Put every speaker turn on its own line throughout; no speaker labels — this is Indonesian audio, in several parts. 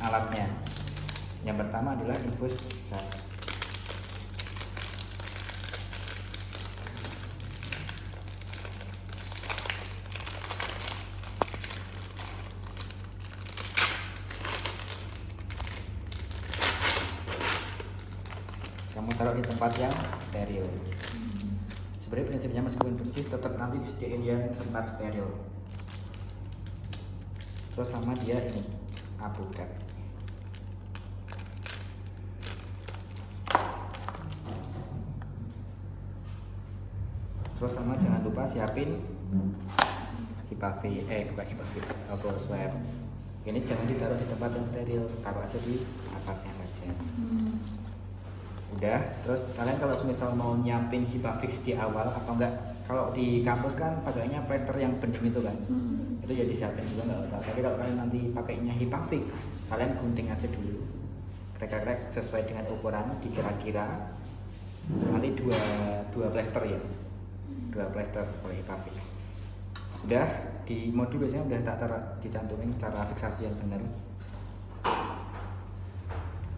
alatnya. Yang pertama adalah infus zat. Kamu taruh di tempat yang steril. Sebenarnya prinsipnya meskipun bersih tetap nanti disediain yang tempat steril. Terus sama dia ini alpukat. Terus sama jangan lupa siapin bukan hipafix, alcohol swab. Ini jangan ditaruh di tempat yang steril, taruh aja di atasnya saja. Udah, terus kalian kalau misal mau nyiapin hipafix di awal atau enggak, kalau di kampus kan pakainya plester yang bening itu kan, itu ya disiapin juga nggak apa. Tapi kalau kalian nanti pakainya hipafix, kalian gunting aja dulu, krek-krek sesuai dengan ukuran, dikira-kira nanti dua plester ya, dua plester oleh hipafix. Udah di modul biasanya udah tak dicantumin cara fiksasi yang benar.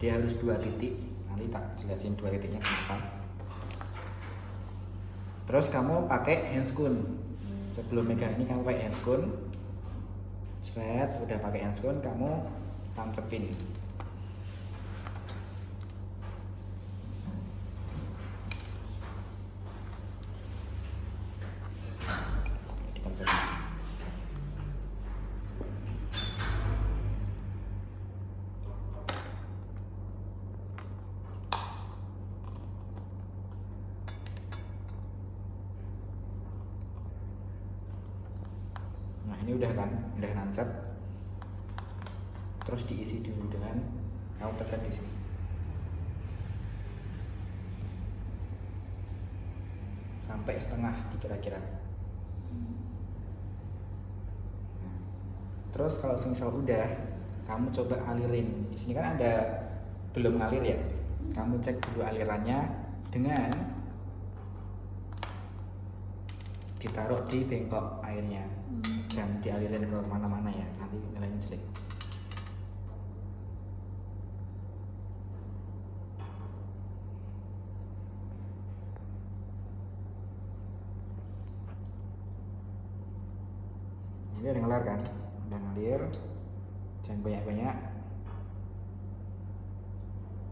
Dia harus 2 titik. Nanti tak jelasin 2 titiknya kenapa. Terus kamu pakai handscoon. Sebelum megang ini kamu pakai handscoon. Udah pakai handscoon, kamu tancepin. Nah ini udah kan, udah nancep. Terus diisi dulu dengan kamu pencet di sini. Sampai setengah dikira-kira. Terus kalau misal udah, kamu coba alirin. Di sini kan ada belum ngalir ya. Kamu cek dulu alirannya dengan ditaruh di bengkok airnya. Jangan dialirin ke mana-mana ya, nanti nilainya jelek. Ini udah ngalir kan? Udah ngalir. Jangan banyak-banyak.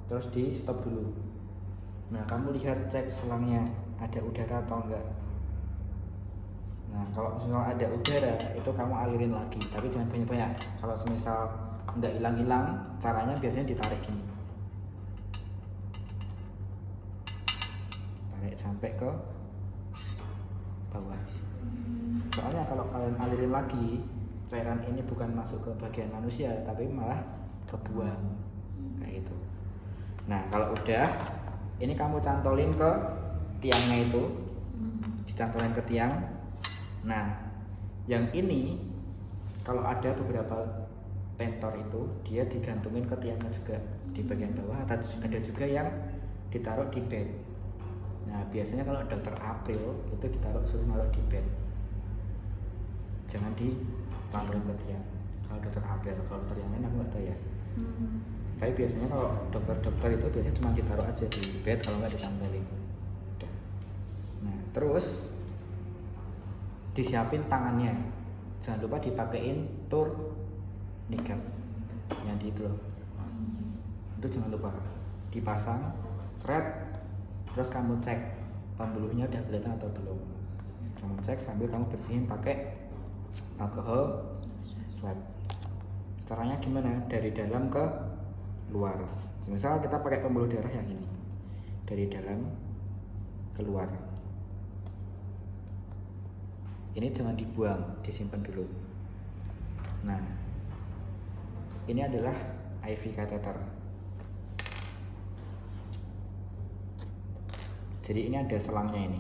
Terus di stop dulu. Nah kamu lihat cek selangnya ada udara atau enggak. Nah kalau misalnya ada udara itu kamu alirin lagi, tapi jangan banyak-banyak. Kalau semisal enggak hilang-hilang, caranya biasanya ditarik gini. Tarik sampai ke bawah. Soalnya kalau kalian alirin lagi, cairan ini bukan masuk ke bagian manusia, tapi malah kebuang kayak gitu. Nah kalau udah, ini kamu cantolin ke tiangnya itu, dicantolin ke tiang. Nah yang ini kalau ada beberapa tentor itu dia digantungin ke tiangnya juga di bagian bawah. Ada juga yang ditaruh di bed. Nah biasanya kalau dokter April itu suruh naruh di bed, jangan ditaruh ke tiang. Kalau dokter April, kalau dokter yang lain aku nggak tahu ya. Tapi biasanya kalau dokter itu biasanya cuma ditaruh aja di bed, kalau nggak dicantolin. Nah terus disiapin tangannya, jangan lupa dipakein tourniquet yang di itu loh. Itu jangan lupa dipasang, seret. Terus kamu cek pembuluhnya udah kelihatan atau belum. Kamu cek sambil kamu bersihin pakai alcohol swab. Caranya gimana? Dari dalam ke luar. Misal kita pakai pembuluh darah yang ini, dari dalam keluar. Ini jangan dibuang, disimpan dulu. Nah, ini adalah IV catheter. Jadi ini ada selangnya ini.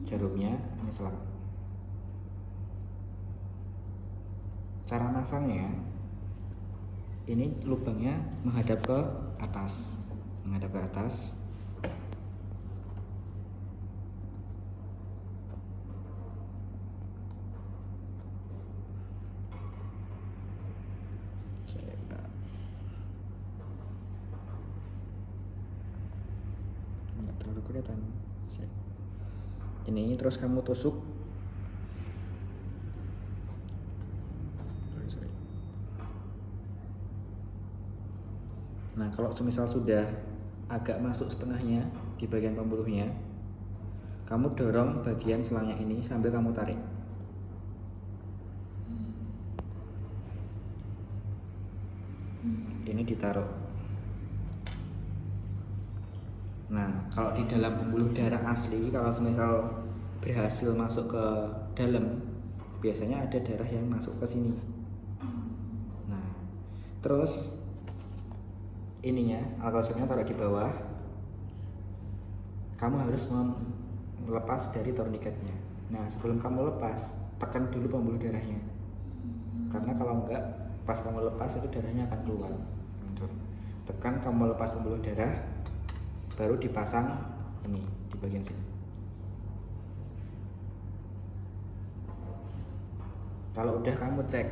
Jarumnya, ini selang. Cara masangnya, ini lubangnya menghadap ke atas. Menghadap ke atas. baru kelihatan. Ini terus kamu tusuk. Sorry. Nah kalau semisal sudah agak masuk setengahnya di bagian pembuluhnya, kamu dorong bagian selangnya ini sambil kamu tarik. Ini ditaruh. Nah kalau di dalam pembuluh darah asli, kalau semisal berhasil masuk ke dalam, biasanya ada darah yang masuk ke sini. Nah terus ininya, alkoholnya taruh di bawah. Kamu harus melepas dari torniketnya. Nah sebelum kamu lepas, tekan dulu pembuluh darahnya. Karena kalau enggak, pas kamu lepas itu darahnya akan keluar. Tekan, kamu lepas pembuluh darah, baru dipasang ini di bagian sini. Kalau udah kamu cek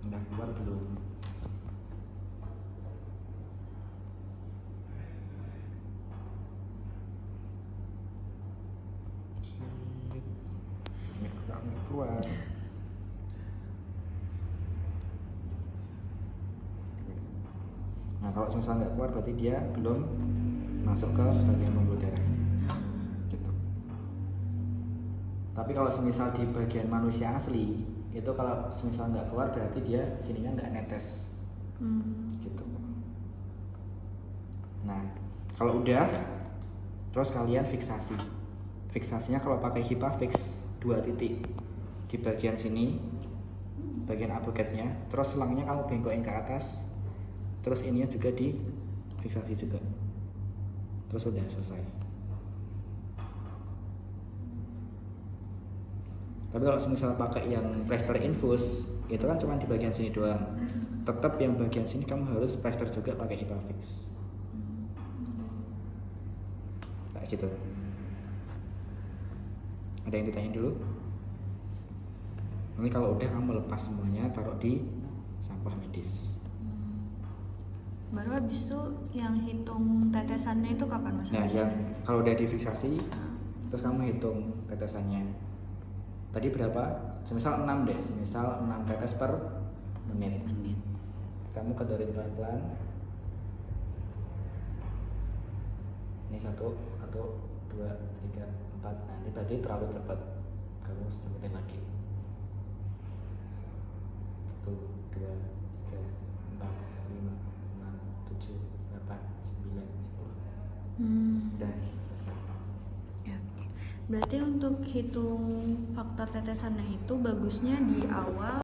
udah keluar belum. Ini keluar. Nah kalau misalnya nggak keluar berarti dia belum masuk ke bagian pembuluh darah gitu. Tapi kalau semisal di bagian manusia asli itu, kalau semisal nggak keluar berarti dia sininya nggak netes gitu. Nah kalau udah, terus kalian fiksasinya kalau pakai HIPAA fix 2 titik di bagian sini, bagian aboketnya, terus selangnya kamu bengkokin ke atas, terus ininya juga difiksasi juga, terus udah selesai. Tapi kalau misal pakai yang plaster infus, itu kan cuma di bagian sini doang. Tetap yang bagian sini kamu harus plaster juga pakai HIPAA fix. Kayak gitu. Ada yang ditanyain dulu? Ini kalau udah kamu lepas semuanya, taruh di sampah medis.
Baru habis itu yang hitung tetesannya itu kapan Mas?
Nah, yang kalau udah difiksasi, terus kamu hitung tetesannya. Tadi berapa? Semisal 6 deh, semisal 6 tetes per menit. Kamu kedorin pelan-pelan. Ini 1, 2, 3, 4. Nah, ini berarti terlalu cepat. Kamu cepetin lagi. 1, 2, 3, 4, 5, 6, 7, 8, 9, 10. Udah selesai.
Ya. Berarti untuk hitung faktor tetesannya itu bagusnya di awal